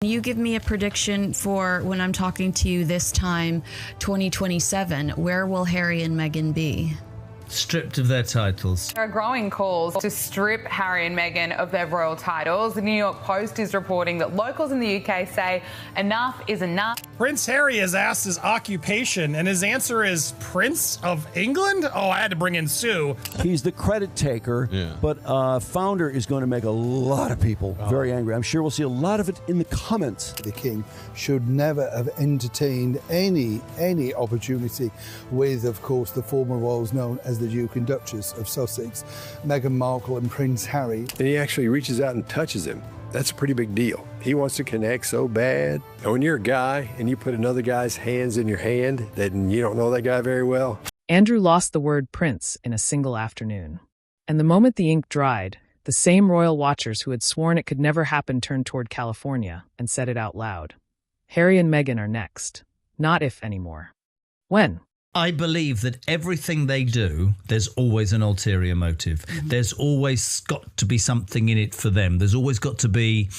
You give me a prediction for when I'm talking to you this time, 2027. Where will Harry and Meghan be? Stripped of their titles. There are growing calls to strip Harry and Meghan of their royal titles. The New York Post is reporting that locals in the UK say enough is enough. Prince Harry is asked his occupation, and his answer is Prince of England? Oh, I had to bring in Sue. He's the credit taker, but founder is going to make a lot of people very angry. I'm sure we'll see a lot of it in the comments. The king should never have entertained any opportunity with, of course, the former royals known as the Duke and Duchess of Sussex, Meghan Markle and Prince Harry. And he actually reaches out and touches him. That's a pretty big deal. He wants to connect so bad. And when you're a guy and you put another guy's hands in your hand, then you don't know that guy very well. Andrew lost the word prince in a single afternoon. And the moment the ink dried, the same royal watchers who had sworn it could never happen turned toward California and said it out loud. Harry and Meghan are next. Not if anymore. When? I believe that everything they do, there's always an ulterior motive. There's always got to be something in it for them. There's always got to be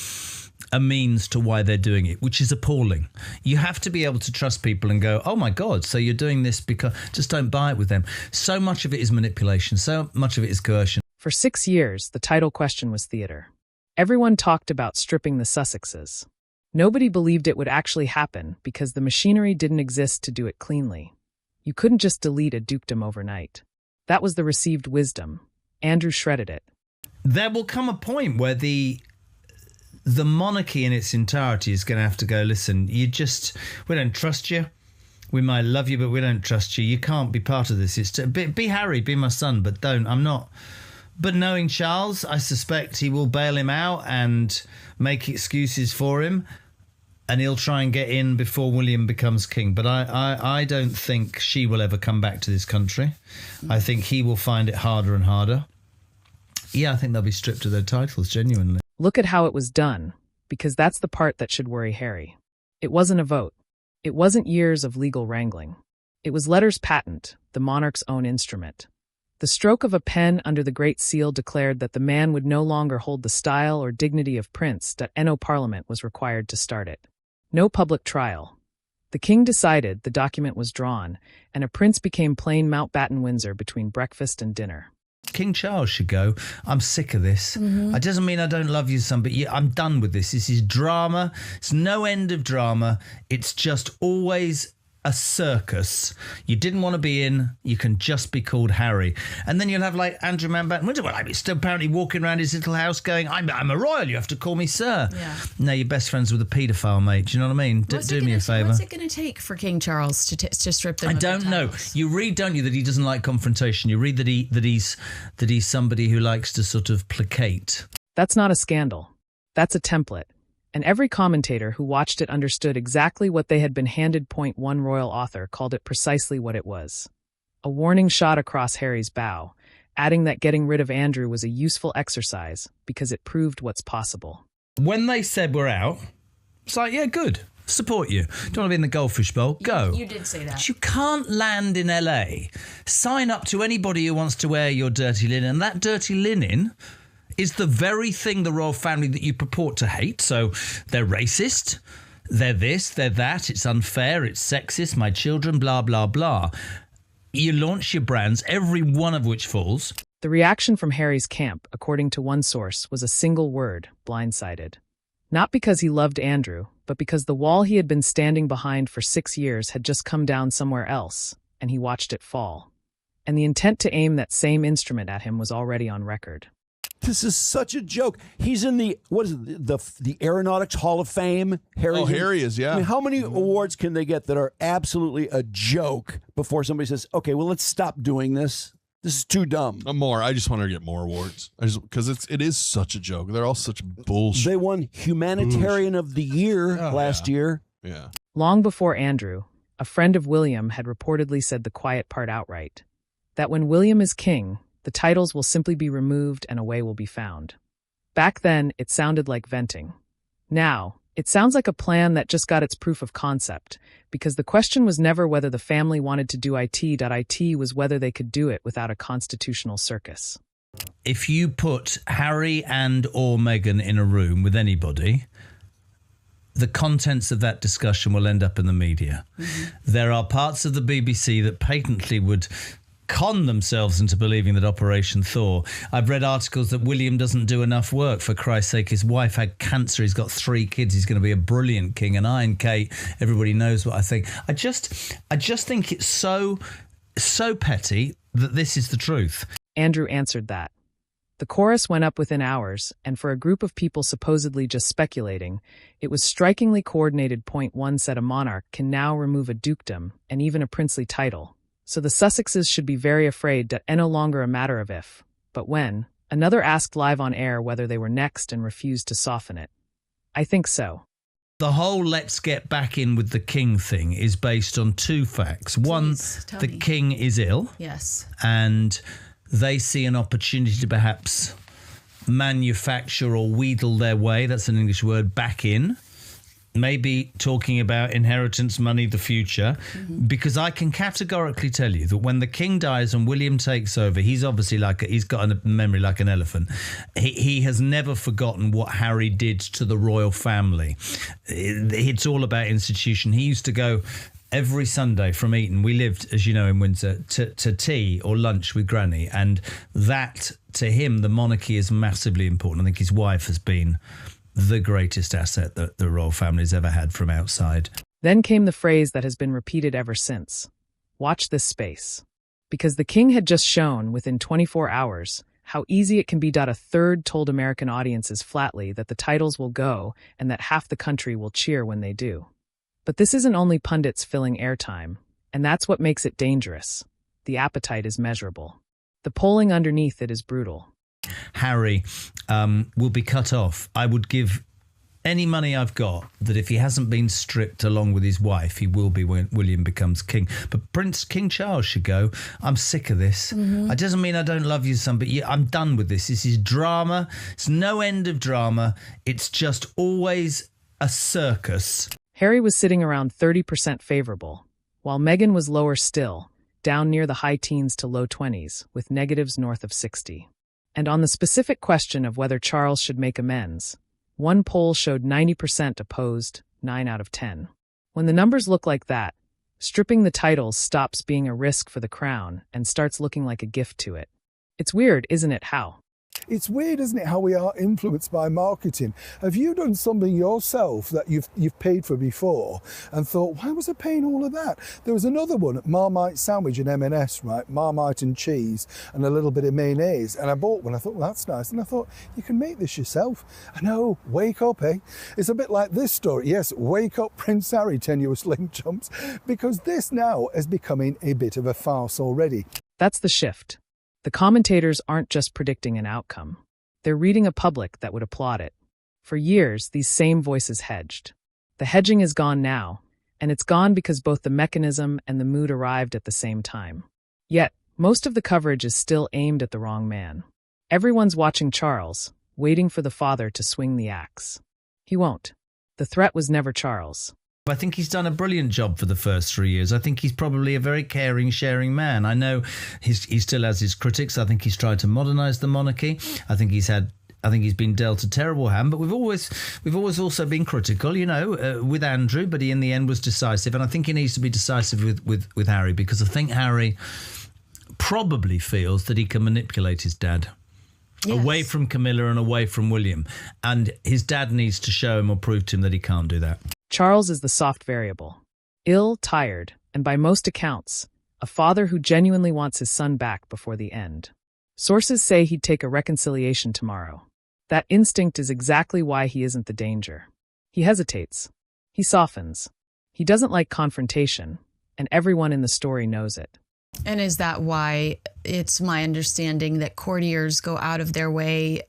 a means to why they're doing it, which is appalling. You have to be able to trust people and go, oh my God, so you're doing this because... Just don't buy it with them. So much of it is manipulation. So much of it is coercion. For 6 years, the title question was theater. Everyone talked about stripping the Sussexes. Nobody believed it would actually happen because the machinery didn't exist to do it cleanly. You couldn't just delete a dukedom overnight. That was the received wisdom. Andrew shredded it. There will come a point where the monarchy in its entirety is going to have to go, listen, we don't trust you. We might love you, but we don't trust you. You can't be part of this. Be Harry, be my son, but don't. I'm not. But knowing Charles, I suspect he will bail him out and make excuses for him. And he'll try and get in before William becomes king. But I don't think she will ever come back to this country. I think he will find it harder and harder. Yeah, I think they'll be stripped of their titles, genuinely. Look at how it was done, because that's the part that should worry Harry. It wasn't a vote. It wasn't years of legal wrangling. It was letters patent, the monarch's own instrument. The stroke of a pen under the Great Seal declared that the man would no longer hold the style or dignity of prince. No Parliament was required to start it. No public trial. The king decided, the document was drawn, and a prince became plain Mountbatten Windsor between breakfast and dinner. King Charles should go. I'm sick of this. It doesn't mean I don't love you, son, but I'm done with this. This is drama. It's no end of drama. It's just always a circus you didn't want to be in. You can just be called Harry, and then you'll have like Andrew Mountbatten Windsor. Well, he's still apparently walking around his little house going, I'm a royal, you have to call me sir. No, you're best friends with a paedophile, mate. Do you know what I mean? Do me a favour. What's it going to take for King Charles to strip them? I don't know. You read, don't you, that he doesn't like confrontation. You read that he's somebody who likes to sort of placate. That's not a scandal. That's a template. And every commentator who watched it understood exactly what they had been handed. One royal author called it precisely what it was. A warning shot across Harry's bow, adding that getting rid of Andrew was a useful exercise because it proved what's possible. When they said we're out, it's like, yeah, good. Support you. Don't want to be in the goldfish bowl? Go. You did say that. But you can't land in LA. Sign up to anybody who wants to wear your dirty linen. And that dirty linen is the very thing, the royal family, that you purport to hate. So they're racist, they're this, they're that, it's unfair, it's sexist, my children, blah, blah, blah. You launch your brands, every one of which falls. The reaction from Harry's camp, according to one source, was a single word: blindsided. Not because he loved Andrew, but because the wall he had been standing behind for 6 years had just come down somewhere else, and he watched it fall. And the intent to aim that same instrument at him was already on record. This is such a joke. He's in the Aeronautics Hall of Fame. Harry is, yeah. I mean, how many awards can they get that are absolutely a joke before somebody says, okay, well, let's stop doing this? This is too dumb. More. I just want to get more awards. Because it is such a joke. They're all such bullshit. They won Humanitarian of the Year last year. Yeah. Long before Andrew, a friend of William had reportedly said the quiet part outright. That when William is king, the titles will simply be removed and a way will be found. Back then, it sounded like venting. Now, it sounds like a plan that just got its proof of concept, because the question was never whether the family wanted to do it. It was whether they could do it without a constitutional circus. If you put Harry and or Meghan in a room with anybody, the contents of that discussion will end up in the media. There are parts of the BBC that patently would con themselves into believing that Operation Thaw. I've read articles that William doesn't do enough work. For Christ's sake, his wife had cancer. He's got 3 kids. He's going to be a brilliant king. And I and Kate, everybody knows what I think. I just think it's so petty that this is the truth. Andrew answered that. The chorus went up within hours, and for a group of people supposedly just speculating, it was strikingly coordinated. Point 1 said a monarch can now remove a dukedom and even a princely title. So the Sussexes should be very afraid that no longer a matter of if, but when. Another asked live on air whether they were next and refused to soften it. I think so. The whole let's get back in with the king thing is based on 2 facts. One, the king is ill. Yes. And they see an opportunity to perhaps manufacture or wheedle their way, that's an English word, back in. Maybe talking about inheritance, money, the future. Because I can categorically tell you that when the king dies and William takes over, he's obviously he's got a memory like an elephant. He has never forgotten what Harry did to the royal family. It's all about institution. He used to go every Sunday from Eton. We lived, as you know, in Windsor, to tea or lunch with Granny. And that, to him, the monarchy is massively important. I think his wife has been the greatest asset that the royal family has ever had from outside. Then came the phrase that has been repeated ever since. Watch this space. Because the king had just shown, within 24 hours, how easy it can be. A third told American audiences flatly that the titles will go and that half the country will cheer when they do. But this isn't only pundits filling airtime, and that's what makes it dangerous. The appetite is measurable. The polling underneath it is brutal. Harry will be cut off. I would give any money I've got that if he hasn't been stripped along with his wife, he will be when William becomes king. But King Charles should go. I'm sick of this. It doesn't mean I don't love you, son, but I'm done with this. This is drama. It's no end of drama. It's just always a circus. Harry was sitting around 30% favorable, while Meghan was lower still, down near the high teens to low 20s, with negatives north of 60. And on the specific question of whether Charles should make amends, one poll showed 90% opposed, 9 out of 10. When the numbers look like that, stripping the titles stops being a risk for the crown and starts looking like a gift to it. It's weird, isn't it, how? It's weird, isn't it, how we are influenced by marketing. Have you done something yourself that you've paid for before and thought, why was I paying all of that? There was another one, Marmite sandwich and M&S, right? Marmite and cheese and a little bit of mayonnaise. And I bought one. I thought, well, that's nice. And I thought, you can make this yourself. I know, wake up, eh? It's a bit like this story. Yes, wake up, Prince Harry, tenuous link chumps, because this now is becoming a bit of a farce already. That's the shift. The commentators aren't just predicting an outcome. They're reading a public that would applaud it. For years, these same voices hedged. The hedging is gone now, and it's gone because both the mechanism and the mood arrived at the same time. Yet, most of the coverage is still aimed at the wrong man. Everyone's watching Charles, waiting for the father to swing the axe. He won't. The threat was never Charles. I think he's done a brilliant job for the first 3 years. I think he's probably a very caring, sharing man. I know he still has his critics. I think he's tried to modernise the monarchy. I think he's been dealt a terrible hand. But we've always also been critical, with Andrew. But he in the end was decisive, and I think he needs to be decisive with Harry, because I think Harry probably feels that he can manipulate his dad. Yes. Away from Camilla and away from William, and his dad needs to show him or prove to him that he can't do that. Charles is the soft variable. Ill, tired, and by most accounts, a father who genuinely wants his son back before the end. Sources say he'd take a reconciliation tomorrow. That instinct is exactly why he isn't the danger. He hesitates. He softens. He doesn't like confrontation, and everyone in the story knows it. And is that why it's my understanding that courtiers go out of their way,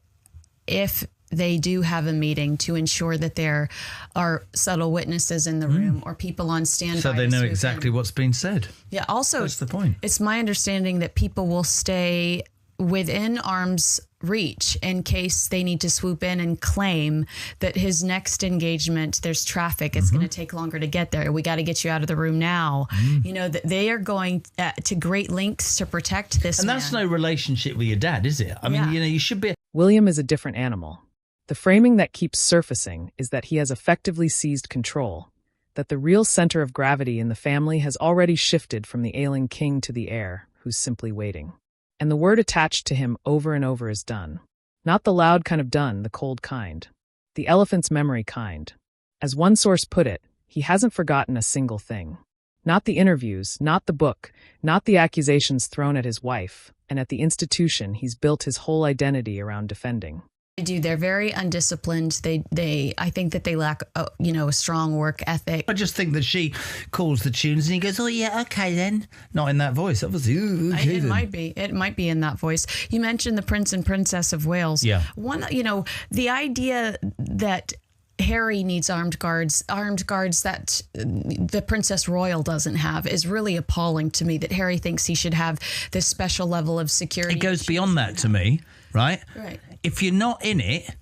if they do have a meeting, to ensure that there are subtle witnesses in the room or people on standby, so they know exactly what's been said? Yeah. Also, that's the point. It's my understanding that people will stay within arm's reach in case they need to swoop in and claim that his next engagement, there's traffic, it's going to take longer to get there, we got to get you out of the room now. That they are going to great lengths to protect this and man. That's no relationship with your dad, is it? I mean, you should be. William is a different animal. The framing that keeps surfacing is that he has effectively seized control, that the real center of gravity in the family has already shifted from the ailing king to the heir, who's simply waiting. And the word attached to him over and over is done. Not the loud kind of done, the cold kind. The elephant's memory kind. As one source put it, he hasn't forgotten a single thing. Not the interviews, not the book, not the accusations thrown at his wife, and at the institution he's built his whole identity around defending. They do. They're very undisciplined. I think that they lack, a strong work ethic. I just think that she calls the tunes and he goes, "Oh yeah, okay then." Not in that voice, obviously. Okay, it then. might be. It might be in that voice. You mentioned the Prince and Princess of Wales. Yeah. The idea that Harry needs armed guards that the Princess Royal doesn't have is really appalling to me, that Harry thinks he should have this special level of security. It goes beyond that to me, right? Right. If you're not in it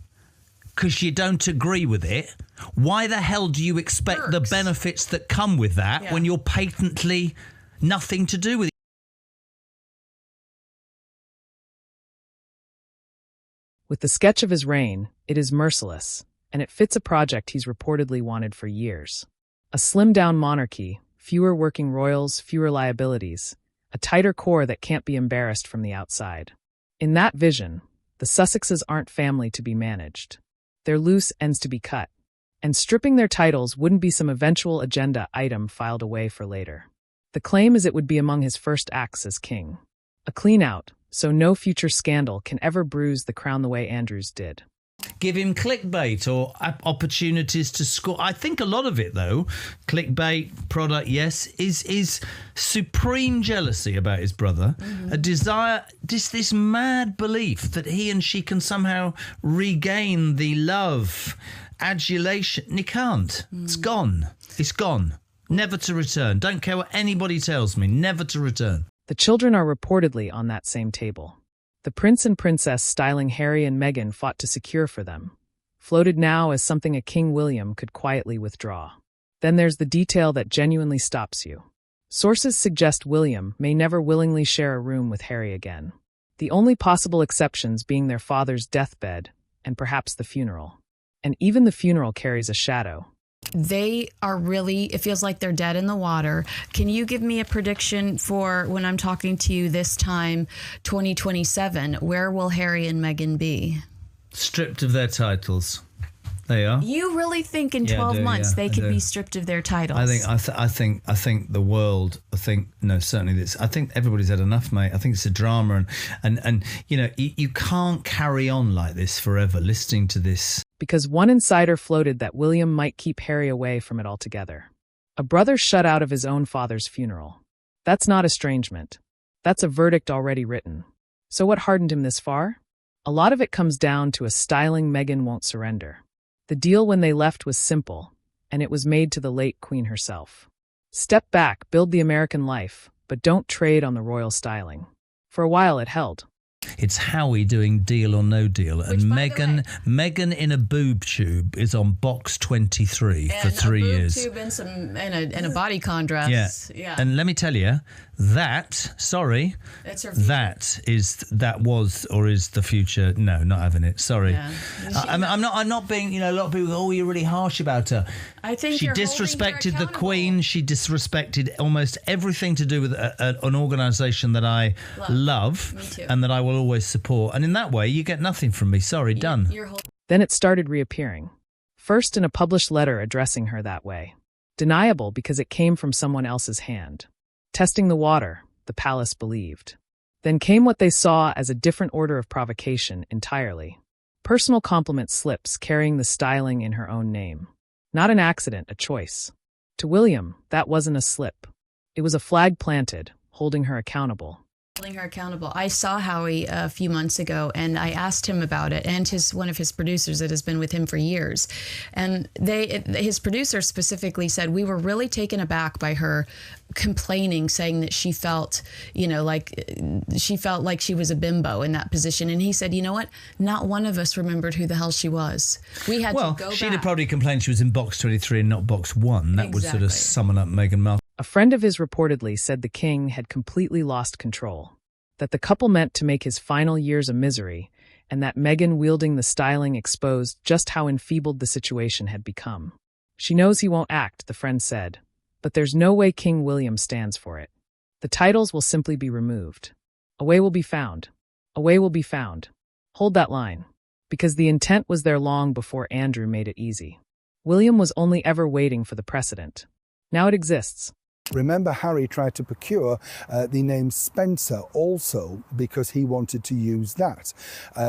because you don't agree with it, why the hell do you expect the benefits that come with that when you're patently nothing to do with it? With the sketch of his reign, it is merciless, and it fits a project he's reportedly wanted for years. A slimmed-down monarchy, fewer working royals, fewer liabilities, a tighter core that can't be embarrassed from the outside. In that vision, the Sussexes aren't family to be managed. They're loose ends to be cut, and stripping their titles wouldn't be some eventual agenda item filed away for later. The claim is it would be among his first acts as king. A clean-out, so no future scandal can ever bruise the crown the way Andrew's did. Give him clickbait or opportunities to score. I think a lot of it, though, clickbait, product, yes, is supreme jealousy about his brother, a desire, this mad belief that he and she can somehow regain the love, adulation. And he can't. It's gone. It's gone. Never to return. Don't care what anybody tells me. Never to return. The children are reportedly on that same table. The prince and princess styling Harry and Meghan fought to secure for them, floated now as something a King William could quietly withdraw. Then there's the detail that genuinely stops you. Sources suggest William may never willingly share a room with Harry again, the only possible exceptions being their father's deathbed and perhaps the funeral. And even the funeral carries a shadow. They are really, it feels like they're dead in the water. Can you give me a prediction for when I'm talking to you this time, 2027? Where will Harry and Meghan be? Stripped of their titles. They are. You really think in 12 months they could be stripped of their titles? I think the world. Certainly this. I think everybody's had enough, mate. I think it's a drama, and you can't carry on like this forever. Listening to this. Because one insider floated that William might keep Harry away from it altogether. A brother shut out of his own father's funeral. That's not estrangement. That's a verdict already written. So what hardened him this far? A lot of it comes down to a styling Meghan won't surrender. The deal when they left was simple, and it was made to the late Queen herself. Step back, build the American life, but don't trade on the royal styling. For a while it held. It's Howie doing Deal or No Deal, and Meghan in a boob tube is on box 23 for 3 years. A boob tube and a bodycon dress. Yeah. And let me tell you, that is the future. No, not having it. Sorry. Yeah. I'm not being. A lot of people go, "Oh, you're really harsh about her." I think she disrespected the Queen. She disrespected almost everything to do with an organisation that I love and that I will always support. And in that way, you get nothing from me. Sorry, done. Then it started reappearing. First in a published letter addressing her that way. Deniable because it came from someone else's hand. Testing the water, the palace believed. Then came what they saw as a different order of provocation entirely. Personal compliment slips carrying the styling in her own name. Not an accident, a choice. To William, that wasn't a slip. It was a flag planted, holding her accountable. I saw Howie a few months ago, and I asked him about it, and one of his producers that has been with him for years. And his producer specifically said, we were really taken aback by her complaining, saying that she felt, like she was a bimbo in that position. And he said, you know what? Not one of us remembered who the hell she was. We had to go back. She'd have probably complained she was in box 23 and not box 1. That would sort of summon up Meghan Markle. A friend of his reportedly said the king had completely lost control, that the couple meant to make his final years a misery, and that Meghan wielding the styling exposed just how enfeebled the situation had become. She knows he won't act, the friend said, but there's no way King William stands for it. The titles will simply be removed. A way will be found. A way will be found. Hold that line. Because the intent was there long before Andrew made it easy. William was only ever waiting for the precedent. Now it exists. Remember, Harry tried to procure the name Spencer also because he wanted to use that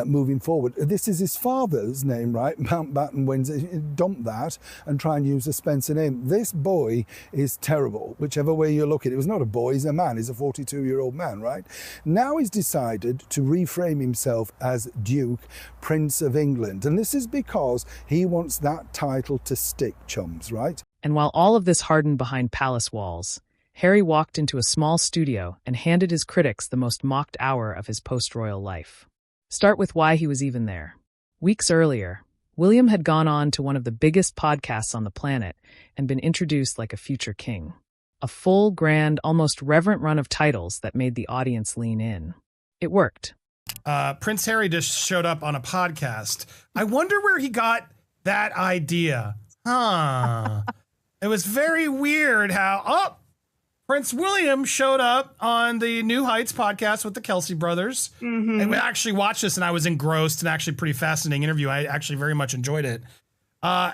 moving forward. This is his father's name, right? Mountbatten Windsor. Dump that and try and use a Spencer name. This boy is terrible, whichever way you look at it. It was not a boy, he's a man. He's a 42-year-old man, right? Now he's decided to reframe himself as Duke, Prince of England. And this is because he wants that title to stick, chums, right? And while all of this hardened behind palace walls, Harry walked into a small studio and handed his critics the most mocked hour of his post-royal life. Start with why he was even there. Weeks earlier, William had gone on to one of the biggest podcasts on the planet and been introduced like a future king. A full, grand, almost reverent run of titles that made the audience lean in. It worked. Prince Harry just showed up on a podcast. I wonder where he got that idea. It was very weird how, Prince William showed up on the New Heights podcast with the Kelsey brothers. Mm-hmm. And we actually watched this and I was engrossed and actually pretty fascinating interview. I actually very much enjoyed it. A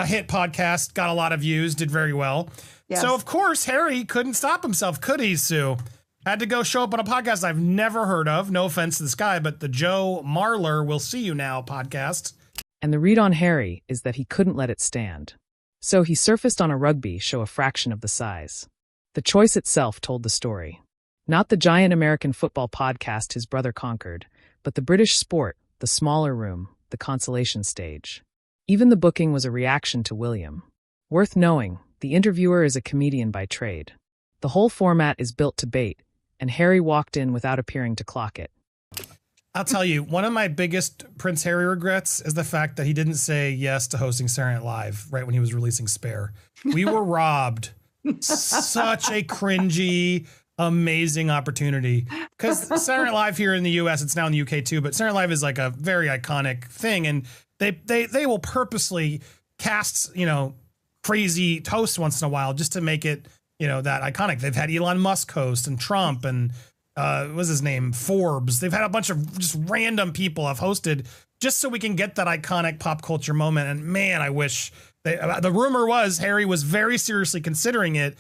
hit podcast, got a lot of views, did very well. Yes. So, of course, Harry couldn't stop himself, could he, Sue? Had to go show up on a podcast I've never heard of. No offense to this guy, but the Joe Marler Will See You Now podcast. And the read on Harry is that he couldn't let it stand. So he surfaced on a rugby show a fraction of the size. The choice itself told the story. Not the giant American football podcast his brother conquered, but the British sport, the smaller room, the consolation stage. Even the booking was a reaction to William. Worth knowing, the interviewer is a comedian by trade. The whole format is built to bait, and Harry walked in without appearing to clock it. I'll tell you, one of my biggest Prince Harry regrets is the fact that he didn't say yes to hosting Saturday Night Live right when he was releasing Spare. We were robbed. Such a cringy, amazing opportunity. Because Saturday Night Live here in the U.S., it's now in the U.K. too, but Saturday Night Live is like a very iconic thing, and they will purposely cast, crazy hosts once in a while just to make it, that iconic. They've had Elon Musk host and Trump and what's his name? Forbes. They've had a bunch of just random people have hosted just so we can get that iconic pop culture moment. And man, I wish the rumor was Harry was very seriously considering it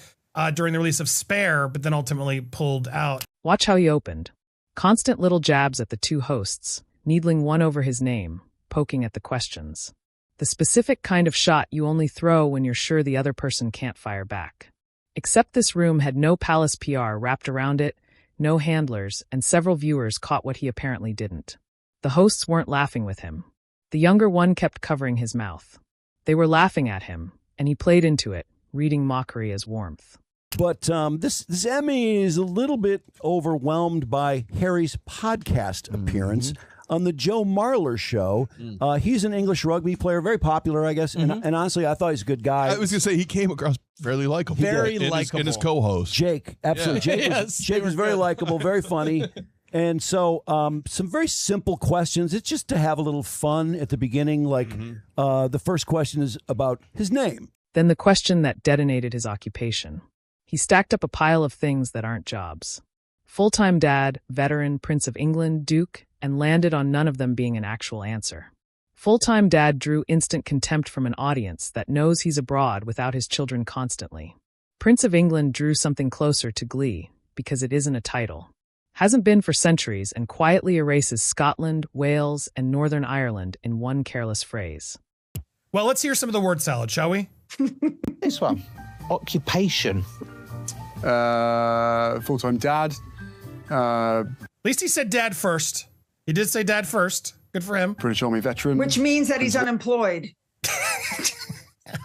during the release of Spare, but then ultimately pulled out. Watch how he opened. Constant little jabs at the two hosts, needling one over his name, poking at the questions. The specific kind of shot you only throw when you're sure the other person can't fire back. Except this room had no palace PR wrapped around it, no handlers, and several viewers caught what he apparently didn't. The hosts weren't laughing with him. The younger one kept covering his mouth. They were laughing at him, and he played into it, reading mockery as warmth. But this Emmy is a little bit overwhelmed by Harry's podcast appearance on the Joe Marler show. He's an English rugby player, very popular, I guess. And honestly, I thought he's a good guy. I was going to say, he came across fairly likable. Very likable. And his co-host. Jake, absolutely. Yeah. Jake was very likable, very funny. And so some very simple questions. It's just to have a little fun at the beginning. Like the first question is about his name. Then the question that detonated his occupation. He stacked up a pile of things that aren't jobs. Full-time dad, veteran, Prince of England, Duke, and landed on none of them being an actual answer. Full-time dad drew instant contempt from an audience that knows he's abroad without his children constantly. Prince of England drew something closer to glee, because it isn't a title. Hasn't been for centuries and quietly erases Scotland, Wales, and Northern Ireland in one careless phrase. Well, let's hear some of the word salad, shall we? This one. Occupation. Full-time dad. At least he said dad first. He did say dad first. Good for him. British Army veteran. Which means that he's unemployed.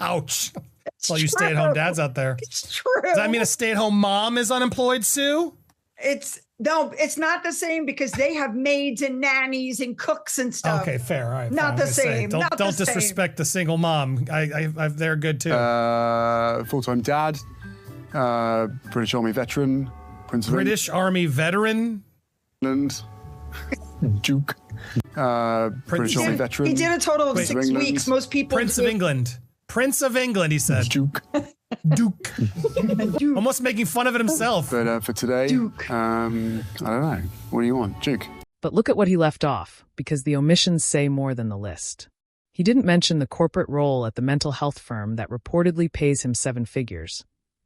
Ouch. That's all you stay-at-home dads out there. It's true. Does that mean a stay-at-home mom is unemployed, Sue? It's not the same because they have maids and nannies and cooks and stuff. Okay, fair. All right. Not the same. Don't disrespect the single mom. They're good too. Full-time dad. British Army veteran. British Army veteran. And Duke. British Army veteran. He did a total of Prince of 6 England. weeks. Most people Prince of England. Prince of England, he said. Duke. Duke. Almost making fun of it himself. But for today, I don't know. What do you want? Duke. But look at what he left off, because the omissions say more than the list. He didn't mention the corporate role at the mental health firm that reportedly pays him 7 figures,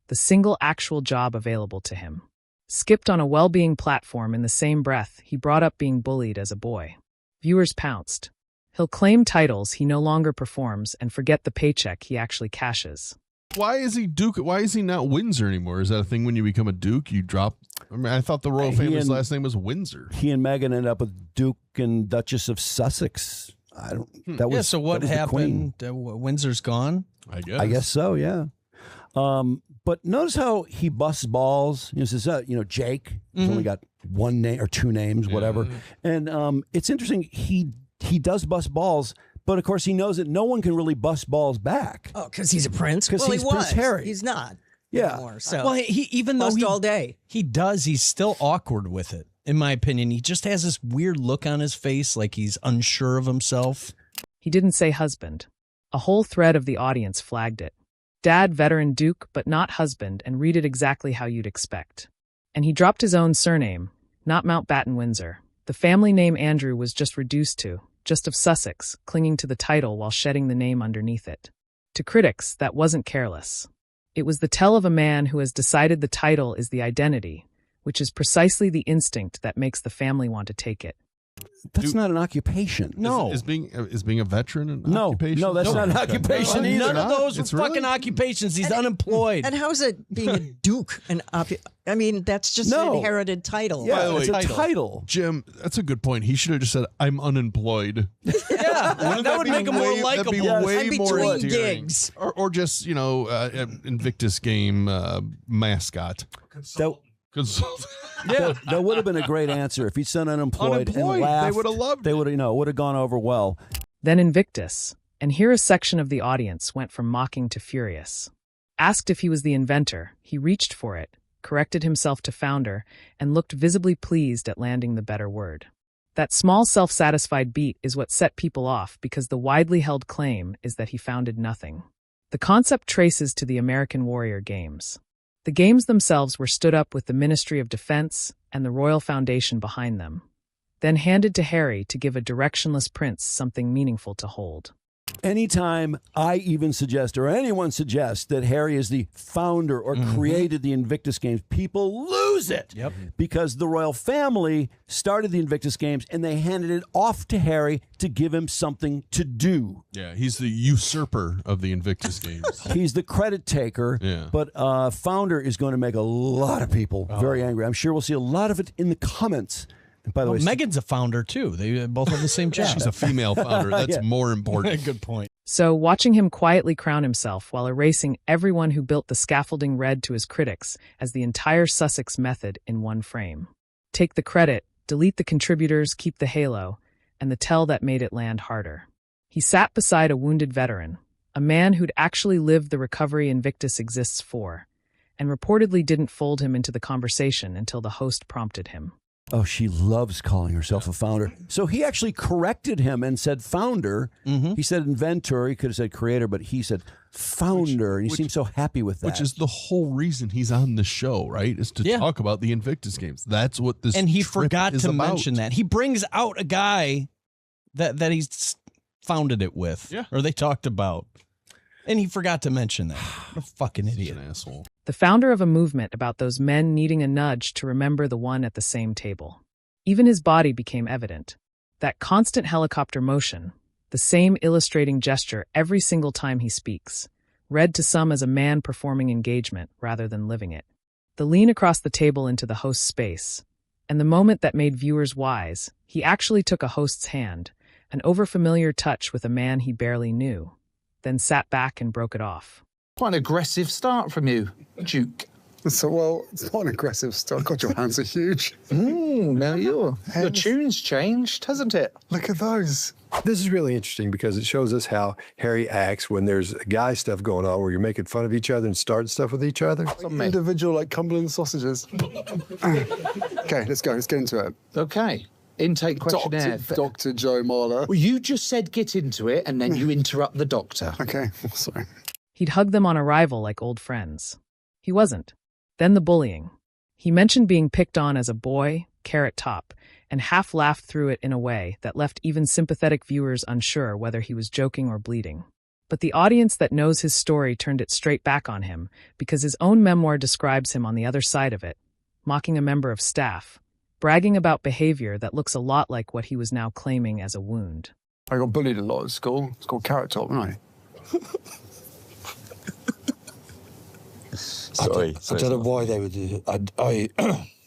the single actual job available to him. Skipped on a well-being platform in the same breath, he brought up being bullied as a boy. Viewers pounced. He'll claim titles he no longer performs and forget the paycheck he actually cashes. Why is he Duke? Why is he not Windsor anymore? Is that a thing when you become a Duke, you drop? I mean, I thought the royal family's last name was Windsor. He and Meghan ended up with Duke and Duchess of Sussex. I don't. That was so what happened? Windsor's gone. I guess. I guess so. Yeah. But notice how he busts balls. He says, Jake. He's only got 1 name or 2 names, whatever. And it's interesting. He does bust balls. But of course, he knows that no one can really bust balls back. Oh, because he's a prince. Because well, he's Prince Harry. He's not. Yeah. Anymore, so. Well, he even though all day, he's still awkward with it. In my opinion, he just has this weird look on his face, like he's unsure of himself. He didn't say husband. A whole thread of the audience flagged it. Dad, veteran Duke, but not husband, and read it exactly how you'd expect. And he dropped his own surname, not Mountbatten Windsor. The family name Andrew was just reduced to, just of Sussex, clinging to the title while shedding the name underneath it. To critics, that wasn't careless. It was the tell of a man who has decided the title is the identity, which is precisely the instinct that makes the family want to take it. That's not an occupation. No. Is being a veteran an No, occupation? no, that's not an occupation either. None of those are fucking occupations. He's unemployed. And how's it being a duke? I mean, that's just an inherited title. Yeah, By the way, it's a title. Jim, that's a good point. He should have just said, "I'm unemployed." Yeah, that would make him more likable. That'd be way more between endearing. gigs. Or just, Invictus game mascot. Consultant. Yeah, that would have been a great answer if he said unemployed and laughed. They would have loved it. They would have, would have gone over well. Then Invictus, and here a section of the audience went from mocking to furious. Asked if he was the inventor, he reached for it, corrected himself to founder, and looked visibly pleased at landing the better word. That small self-satisfied beat is what set people off because the widely held claim is that he founded nothing. The concept traces to the American Warrior Games. The games themselves were stood up with the Ministry of Defense and the Royal Foundation behind them, then handed to Harry to give a directionless prince something meaningful to hold. Anytime I even suggest or anyone suggests that Harry is the founder or created the Invictus Games, people lose it. Yep. Because the royal family started the Invictus Games and they handed it off to Harry to give him something to do. Yeah, he's the usurper of the Invictus Games. He's the credit taker, but founder is going to make a lot of people very angry. I'm sure we'll see a lot of it in the comments. And by the way, Meghan's a founder too. They both have the same job. She's a female founder. That's more important. Good point. So, watching him quietly crown himself while erasing everyone who built the scaffolding read to his critics as the entire Sussex method in one frame. Take the credit, delete the contributors, keep the halo, and the tell that made it land harder. He sat beside a wounded veteran, a man who'd actually lived the recovery Invictus exists for, and reportedly didn't fold him into the conversation until the host prompted him. Oh, she loves calling herself a founder. So he actually corrected him and said founder. He said inventor. He could have said creator, but he said founder. And he seemed so happy with that. Which is the whole reason he's on the show, right? Is to talk about the Invictus Games. That's what this And he trip forgot is to about. mention that. He brings out a guy that he's founded it with. Or they talked about. And he forgot to mention that. What a fucking idiot. An asshole. The founder of a movement about those men needing a nudge to remember the one at the same table. Even his body became evident. That constant helicopter motion, the same illustrating gesture every single time he speaks, read to some as a man performing engagement rather than living it. The lean across the table into the host's space, and the moment that made viewers wise, he actually took a host's hand, an overfamiliar touch with a man he barely knew, then sat back and broke it off. Quite an aggressive start from you, Duke. So, well, it's not an aggressive start. God, your hands are huge. Now your tune's changed, hasn't it? Look at those. This is really interesting because it shows us how Harry acts when there's guy stuff going on where you're making fun of each other and starting stuff with each other. Individual, like Cumberland sausages. Okay, let's go. Let's get into it. Okay. intake questionnaire. Dr. Joe Marler. Well, you just said get into it, and then you interrupt the doctor. Okay, sorry. He'd hug them on arrival like old friends. He wasn't. Then the bullying. He mentioned being picked on as a boy, carrot top, and half laughed through it in a way that left even sympathetic viewers unsure whether he was joking or bleeding. But the audience that knows his story turned it straight back on him because his own memoir describes him on the other side of it, mocking a member of staff, bragging about behavior that looks a lot like what he was now claiming as a wound. I got bullied a lot at school. It's called carrot top, wasn't I? Sorry. I don't know why they would do it.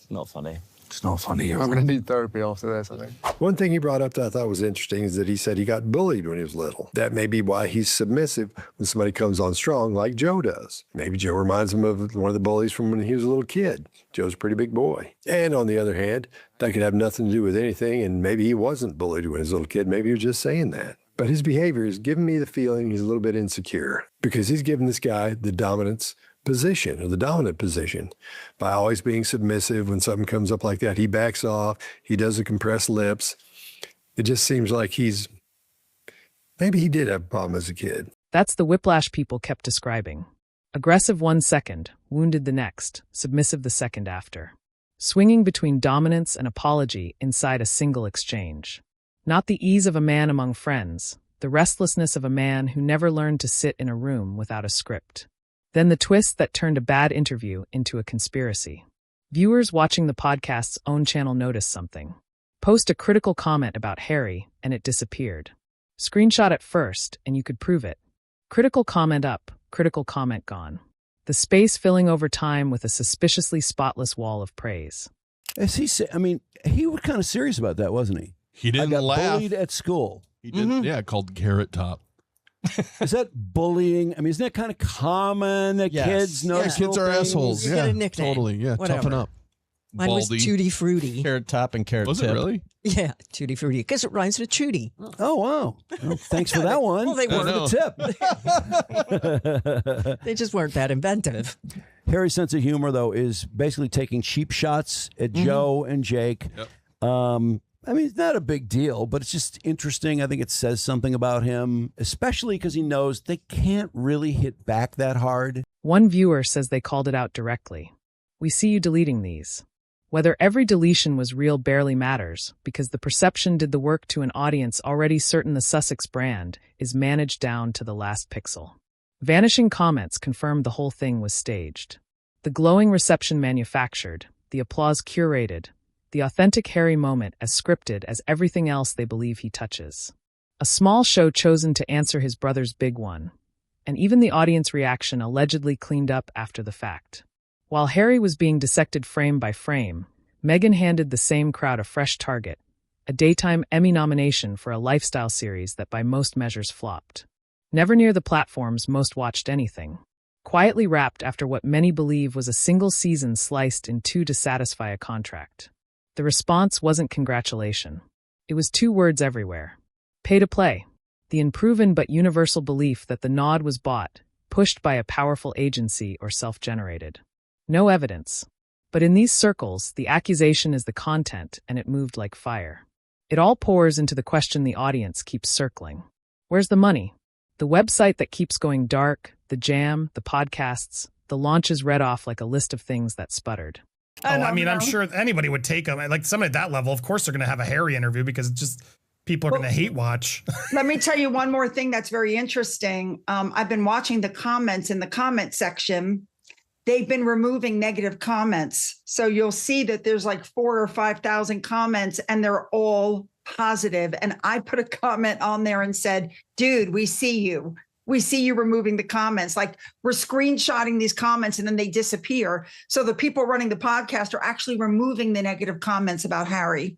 Not funny. It's not funny. I'm going to need therapy after this, I think. One thing he brought up that I thought was interesting is that he said he got bullied when he was little. That may be why he's submissive when somebody comes on strong like Joe does. Maybe Joe reminds him of one of the bullies from when he was a little kid. Joe's a pretty big boy. And on the other hand, that could have nothing to do with anything, and maybe he wasn't bullied when he was a little kid. Maybe he was just saying that. But his behavior is giving me the feeling he's a little bit insecure because he's giving this guy the dominant position by always being submissive. When something comes up like that, he backs off, he does the compressed lips. It just seems like maybe he did have a problem as a kid. That's the whiplash people kept describing. Aggressive 1 second, wounded the next, submissive the second after. Swinging between dominance and apology inside a single exchange. Not the ease of a man among friends, the restlessness of a man who never learned to sit in a room without a script. Then the twist that turned a bad interview into a conspiracy. Viewers watching the podcast's own channel noticed something. Post a critical comment about Harry, and it disappeared. Screenshot it first, and you could prove it. Critical comment up, critical comment gone. The space filling over time with a suspiciously spotless wall of praise. As he said, he was kind of serious about that, wasn't he? He didn't I got laugh. bullied at school. He did, yeah, called carrot top. Is that bullying? Isn't that kind of common that kids know? Yeah, kids are assholes. You get a nickname. Totally. Yeah, Whatever. toughen up. Mine was Baldy. Tutti Frutti. Carrot top and carrot Was tip. it really? Yeah, Tutti Frutti, because it rhymes with Chudy. Oh, wow. Well, thanks for that one. Well, they Thanks weren't. for the tip. They just weren't that inventive. Harry's sense of humor, though, is basically taking cheap shots at Joe and Jake. Yep. It's not a big deal, but it's just interesting. I think it says something about him, especially because he knows they can't really hit back that hard. One viewer says they called it out directly. We see you deleting these. Whether every deletion was real barely matters, because the perception did the work to an audience already certain the Sussex brand is managed down to the last pixel. Vanishing comments confirmed the whole thing was staged. The glowing reception manufactured, the applause curated, the authentic Harry moment as scripted as everything else they believe he touches. A small show chosen to answer his brother's big one, and even the audience reaction allegedly cleaned up after the fact. While Harry was being dissected frame by frame, Meghan handed the same crowd a fresh target, a daytime Emmy nomination for a lifestyle series that by most measures flopped. Never near the platform's most watched anything. Quietly wrapped after what many believe was a single season sliced in two to satisfy a contract. The response wasn't congratulation. It was 2 words everywhere. Pay to play. The unproven but universal belief that the nod was bought, pushed by a powerful agency or self-generated. No evidence. But in these circles, the accusation is the content, and it moved like fire. It all pours into the question the audience keeps circling. Where's the money? The website that keeps going dark, the jam, the podcasts, the launches read off like a list of things that sputtered. I'm sure anybody would take them. Like somebody at that level, of course, they're going to have a Harry interview because it's just people are going to hate watch. Let me tell you one more thing that's very interesting. I've been watching the comments in the comment section. They've been removing negative comments. So you'll see that there's like 4,000 or 5,000 comments and they're all positive. And I put a comment on there and said, dude, we see you. We see you removing the comments. Like we're screenshotting these comments and then they disappear. So the people running the podcast are actually removing the negative comments about Harry.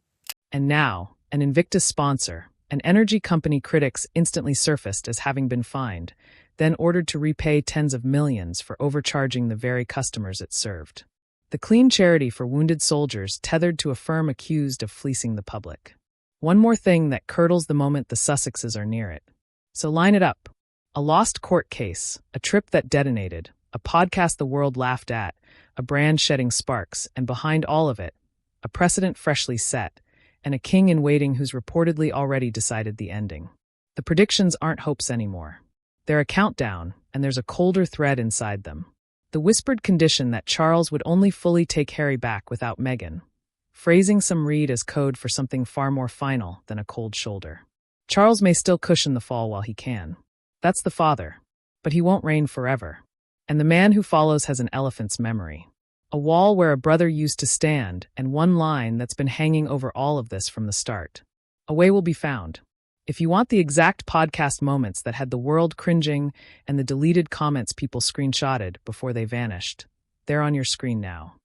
And now, an Invictus sponsor, an energy company critics instantly surfaced as having been fined, then ordered to repay tens of millions for overcharging the very customers it served. The clean charity for wounded soldiers tethered to a firm accused of fleecing the public. One more thing that curdles the moment the Sussexes are near it. So line it up. A lost court case, a trip that detonated, a podcast the world laughed at, a brand shedding sparks, and behind all of it, a precedent freshly set, and a king in waiting who's reportedly already decided the ending. The predictions aren't hopes anymore. They're a countdown, and there's a colder thread inside them. The whispered condition that Charles would only fully take Harry back without Meghan, phrasing some read as code for something far more final than a cold shoulder. Charles may still cushion the fall while he can. That's the father, but he won't reign forever. And the man who follows has an elephant's memory. A wall where a brother used to stand, and one line that's been hanging over all of this from the start. A way will be found. If you want the exact podcast moments that had the world cringing and the deleted comments people screenshotted before they vanished, they're on your screen now.